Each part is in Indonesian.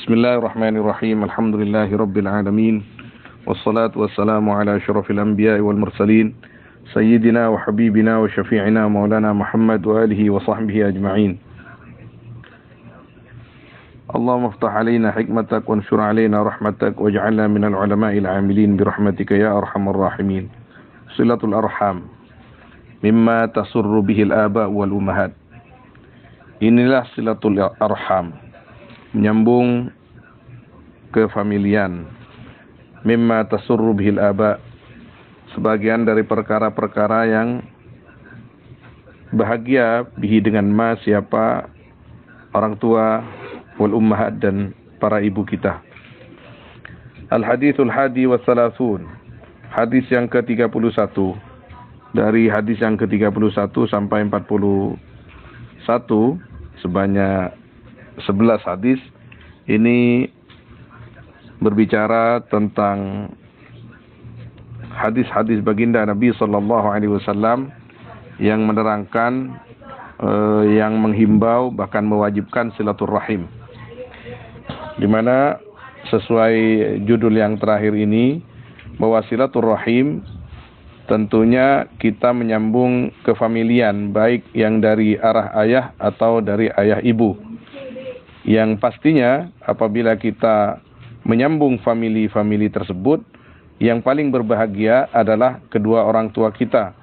Bismillahirrahmanirrahim. Alhamdulillahi rabbil alamin. Wassalatu wassalamu ala asyrafil anbiya'i wal mursalin sayyidina wa habibina wa syafi'ina maulana Muhammad wa alihi wa sahbihi ajma'in. Allahumma iftah alaina hikmatak wa anshur alaina rahmatak waj'alna minal ulama'il 'amilin bi rahmatika ya arhamar rahimin. Silatul arham mimma tasurru bihil aba wal ummahat. Inilah silatul arham, menyambung kefamilian. Mimma tasurru bihil aba, sebagian dari perkara-perkara yang bahagia bihi dengan siapa orang tua, wal ummahat dan para ibu kita. Al hadithul hadi wa thalathun, hadis yang ke-31. Dari hadis yang ke-31 sampai 41 sebanyak 11 hadis ini berbicara tentang hadis-hadis baginda Nabi sallallahu alaihi wasallam yang menerangkan, yang menghimbau bahkan mewajibkan silaturrahim. Di mana sesuai judul yang terakhir ini, bahwa silaturrahim tentunya kita menyambung kefamilian, baik yang dari arah ayah atau dari ayah ibu. Yang pastinya apabila kita menyambung famili-famili tersebut, yang paling berbahagia adalah kedua orang tua kita.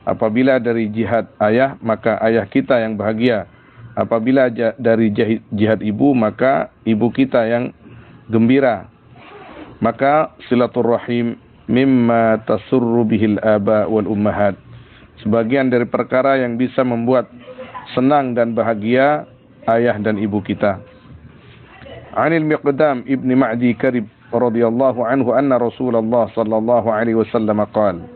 Apabila dari jihad ayah, maka ayah kita yang bahagia. Apabila dari jihad ibu, maka ibu kita yang gembira. Maka silaturrahim mimma tasurru bihil aba wal ummahat, sebagian dari perkara yang bisa membuat senang dan bahagia ayah dan ibu kita. Anil Miqdam ibni Ma'di Karib radhiyallahu anhu anna Rasulullah sallallahu alaihi wasallam qala,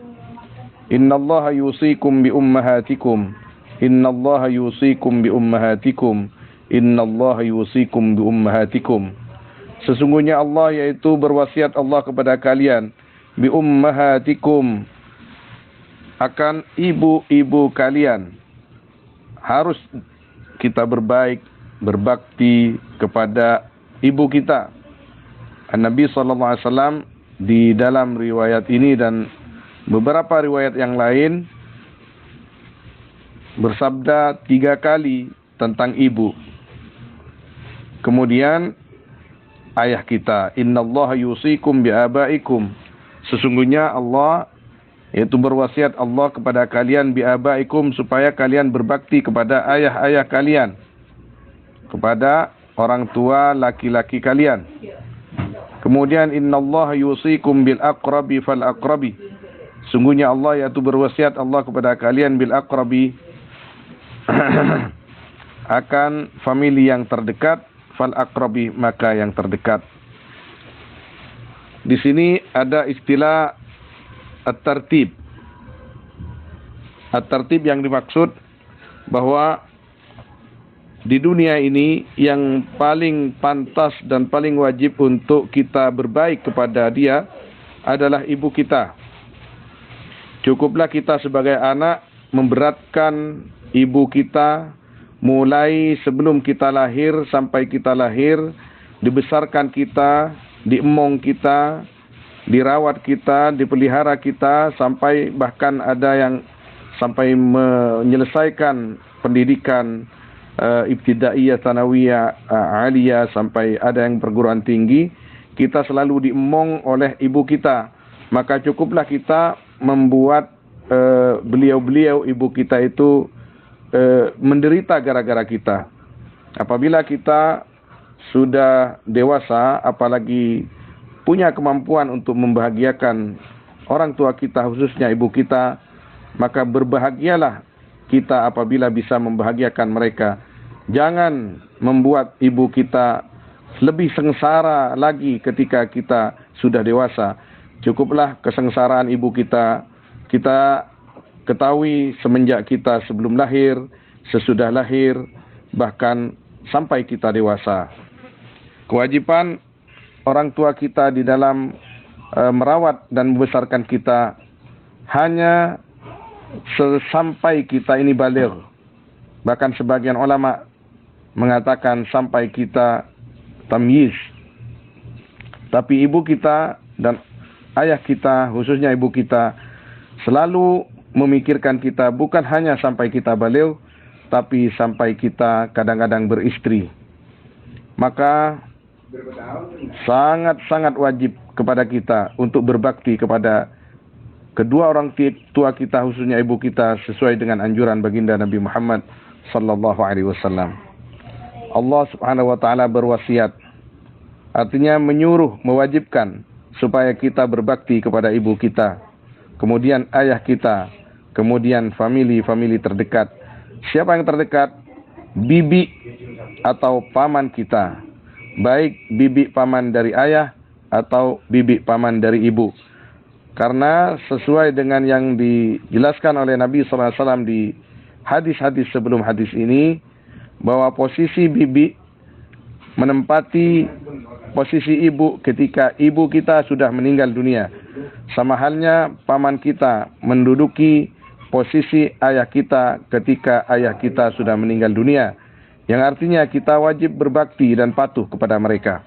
innallaha yusikum bi ummahatikum, innallaha yusikum bi ummahatikum, innallaha yusikum bi ummahatikum. Sesungguhnya Allah, yaitu berwasiat Allah kepada kalian, bi ummahatikum, akan ibu-ibu kalian. Harus kita berbaik, berbakti kepada ibu kita. Nabi sallallahu alaihi wasallam di dalam riwayat ini dan beberapa riwayat yang lain bersabda 3 kali tentang ibu. Kemudian ayah kita, innallaha yusikum bi abaikum, sesungguhnya Allah, yaitu berwasiat Allah kepada kalian, bi abaikum, supaya kalian berbakti kepada ayah-ayah kalian, kepada orang tua laki-laki kalian. Kemudian innallaha yusikum bil aqrabi fal aqrabi, sungguhnya Allah, yaitu berwasiat Allah kepada kalian, bil aqrabi, akan famili yang terdekat, fal aqrabi, maka yang terdekat. Di sini ada istilah at-tartib. At-tartib yang dimaksud bahwa di dunia ini yang paling pantas dan paling wajib untuk kita berbaik kepada dia adalah ibu kita. Cukuplah kita sebagai anak memberatkan ibu kita mulai sebelum kita lahir sampai kita lahir, dibesarkan kita, diemong kita, dirawat kita, dipelihara kita, sampai bahkan ada yang sampai menyelesaikan pendidikan ibtidaiyah, tsanawiyah, aliyah, sampai ada yang perguruan tinggi. Kita selalu diemong oleh ibu kita. Maka cukuplah kita membuat beliau-beliau ibu kita itu menderita gara-gara kita. Apabila kita sudah dewasa, apalagi punya kemampuan untuk membahagiakan orang tua kita, khususnya ibu kita, maka berbahagialah kita apabila bisa membahagiakan mereka. Jangan membuat ibu kita lebih sengsara lagi ketika kita sudah dewasa. Cukuplah kesengsaraan ibu kita ketahui semenjak kita sebelum lahir, sesudah lahir, bahkan sampai kita dewasa. Kewajiban orang tua kita di dalam merawat dan membesarkan kita hanya sampai kita ini baligh. Bahkan sebagian ulama mengatakan sampai kita tamyiz, Tapi ibu kita dan ayah kita, khususnya ibu kita, selalu memikirkan kita bukan hanya sampai kita balighh, tapi sampai kita kadang-kadang beristri. Maka sangat-sangat wajib kepada kita untuk berbakti kepada kedua orang tua kita, khususnya ibu kita, sesuai dengan anjuran baginda Nabi Muhammad sallallahu alaihi wasallam. Allah Subhanahu wa taala berwasiat, artinya menyuruh, mewajibkan supaya kita berbakti kepada ibu kita, kemudian ayah kita, kemudian famili terdekat. Siapa yang terdekat? Bibi atau paman kita, baik bibi paman dari ayah atau bibi paman dari ibu. Karena sesuai dengan yang dijelaskan oleh Nabi SAW di hadis-hadis sebelum hadis ini, bahwa posisi bibi menempati posisi ibu ketika ibu kita sudah meninggal dunia. Sama halnya paman kita menduduki posisi ayah kita ketika ayah kita sudah meninggal dunia. Yang artinya kita wajib berbakti dan patuh kepada mereka.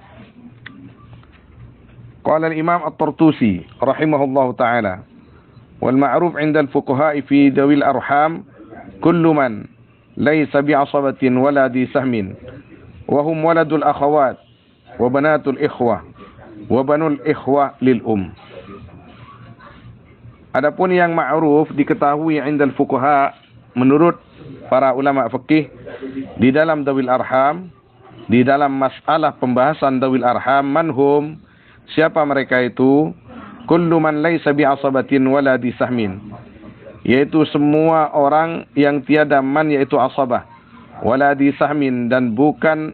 Qala al-Imam At-Tartusi rahimahullahu ta'ala, wal ma'ruf 'inda al-fuqaha'i fi dawil arham kullu man laysa bi'asabatin wala di sahmin wa hum waladul akhawat wa banatul ikhwah wa banul ikhwah lil Adapun yang ma'ruf diketahui 'inda al-fuqaha, menurut para ulama fikih, di dalam dawil arham, di dalam masalah pembahasan dawil arham, manhum, siapa mereka itu? Kullu man laysa bi'asabatin wala di sahmin, yaitu semua orang yang tiada man, yaitu asabah, wala di sahmin, dan bukan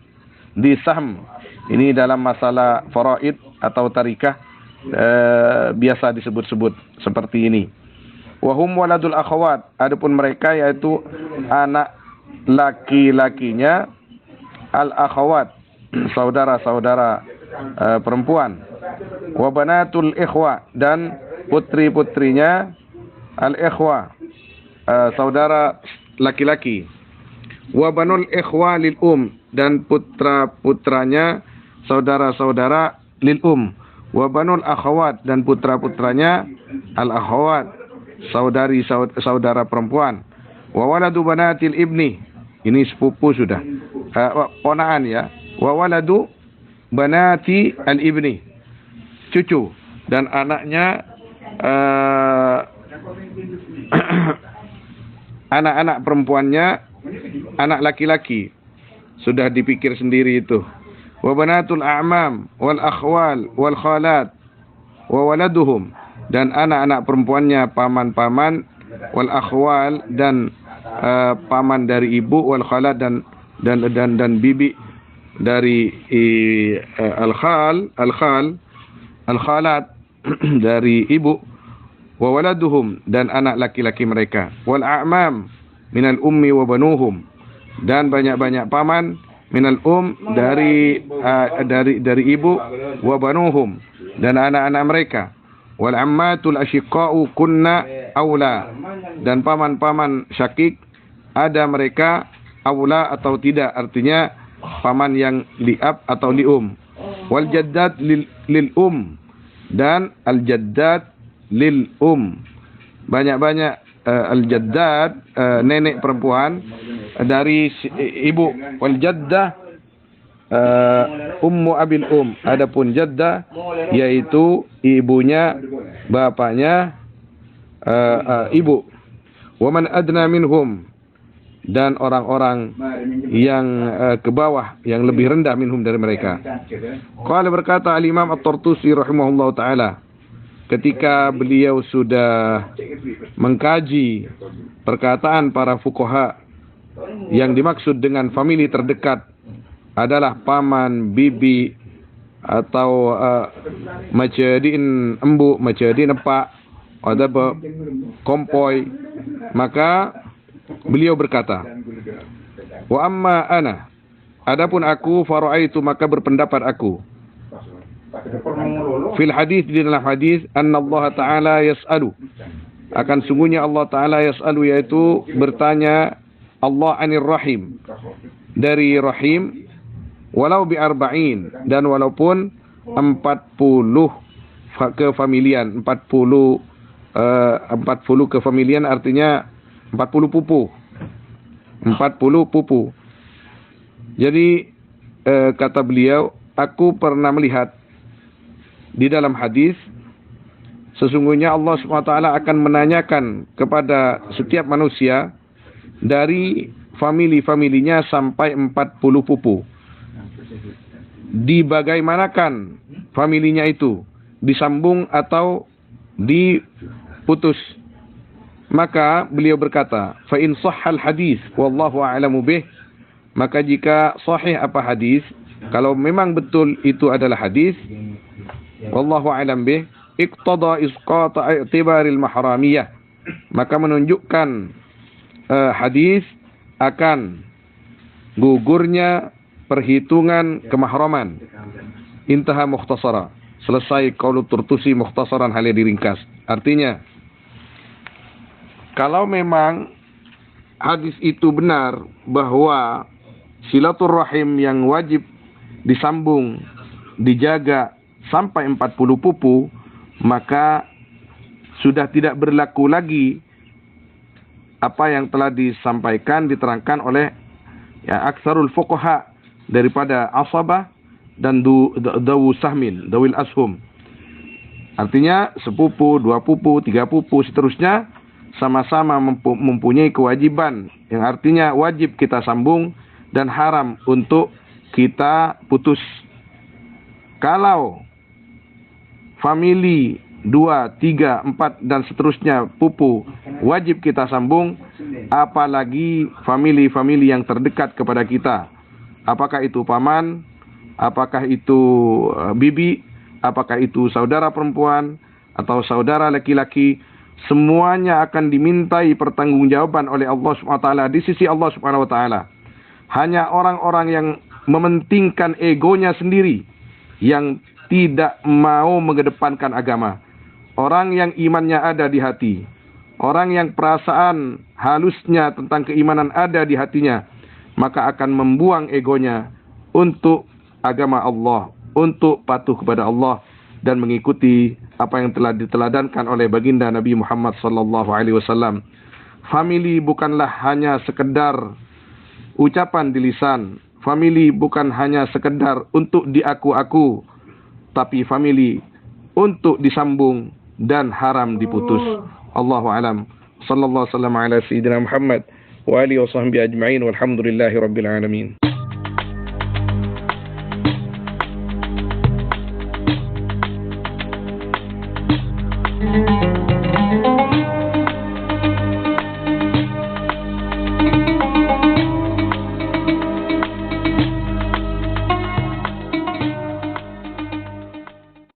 di sahm. Ini dalam masalah faraid atau tarikah, biasa disebut-sebut seperti ini. Wahum waladul akhawat, adapun mereka yaitu anak laki-lakinya al akhawat, saudara-saudara perempuan. Wa banatul ikhwa, dan putri-putrinya al ikhwa, saudara laki-laki. Wa banul ikhwa lil dan putra-putranya saudara-saudara lil Wa banul akhawat, dan putra-putranya al akhawat, saudara perempuan. Wa waladu banatil ibni, ini sepupu sudah, ponaan ya. Wa waladu banati al ibni, cucu, dan anaknya anak-anak perempuannya anak laki-laki, sudah dipikir sendiri itu. Wa banatul a'mam wal akhwal wal khalat wa waladuhum, dan anak-anak perempuannya paman-paman, wal akhwal, dan paman dari ibu, wal khalat, dan bibi dari al khalat dari ibu, wa waladuhum, dan anak laki-laki mereka, wal a'mam minal ummi wa banuhum, dan banyak-banyak paman minal dari ibu, wa banuhum, dan anak-anak mereka, wal ammatul asyiqa'u kunna aula, dan paman-paman syakik ada mereka aula atau tidak, artinya paman yang liab atau lium. Wal jaddad lil dan al jaddad lil banyak-banyak al jaddad, nenek perempuan dari ibu. Wal jaddah ummu abil adapun jaddah yaitu ibunya, bapaknya ibu. Wa man adna minhum, dan orang-orang yang ke bawah, yang lebih rendah, minhum, dari mereka. Qala, berkata al-Imam At-Tartusi rahimahullah ta'ala, ketika beliau sudah mengkaji perkataan para fuqaha, yang dimaksud dengan famili terdekat adalah paman, bibi, atau macedin embu, macedin epak, ada kompoi, maka beliau berkata, wa amma ana, adapun aku, fara'aitu, maka berpendapat aku, fil hadis, di dalam hadis, anna Allah Ta'ala yas'alu, akan sungguhnya Allah Ta'ala yas'alu, yaitu bertanya Allah anir rahim, dari rahim, walau bi arba'in, dan walaupun kefamilian. 40 kefamilian artinya 40 pupu. 40 pupu. Jadi kata beliau, aku pernah melihat di dalam hadis, sesungguhnya Allah SWT akan menanyakan kepada setiap manusia dari famili-familinya sampai 40 pupu. Dibagaimanakan familinya itu? Disambung atau diputus? Maka beliau berkata, fa in sahhal hadis wallahu a'lamu bih, maka jika sahih apa hadis, kalau memang betul itu adalah hadis, wallahu a'lam bih, iqtada isqata i'tibaril mahramiyah, maka menunjukkan hadis akan gugurnya perhitungan kemahraman. Intaha mukhtasara. Selesai qaulu Turtusi mukhtasaran, halnya diringkas. Artinya, kalau memang hadis itu benar bahwa silaturrahim yang wajib disambung, dijaga sampai 40 pupu, maka sudah tidak berlaku lagi apa yang telah disampaikan, diterangkan oleh aksarul fuqaha daripada asabah dan dawu sahmin, dawil ashum. Artinya sepupu, 2 pupu, 3 pupu, seterusnya sama-sama mempunyai kewajiban, yang artinya wajib kita sambung dan haram untuk kita putus. Kalau famili 2, 3, 4 dan seterusnya pupu wajib kita sambung, apalagi famili-famili yang terdekat kepada kita. Apakah itu paman, apakah itu bibi, apakah itu saudara perempuan atau saudara laki-laki, semuanya akan dimintai pertanggungjawaban oleh Allah SWT di sisi Allah SWT. Hanya orang-orang yang mementingkan egonya sendiri, yang tidak mau mengedepankan agama. Orang yang imannya ada di hati, orang yang perasaan halusnya tentang keimanan ada di hatinya, maka akan membuang egonya untuk agama Allah, untuk patuh kepada Allah dan mengikuti apa yang telah diteladankan oleh baginda Nabi Muhammad SAW. Famili bukanlah hanya sekedar ucapan di lisan. Famili bukan hanya sekedar untuk diaku-aku, tapi famili untuk disambung dan haram diputus. Allahu a'lam. Sallallahu alaihi wasallam ala sayyidina Muhammad wa alihi wa sahbihi ajma'in walhamdulillahi rabbil alamin.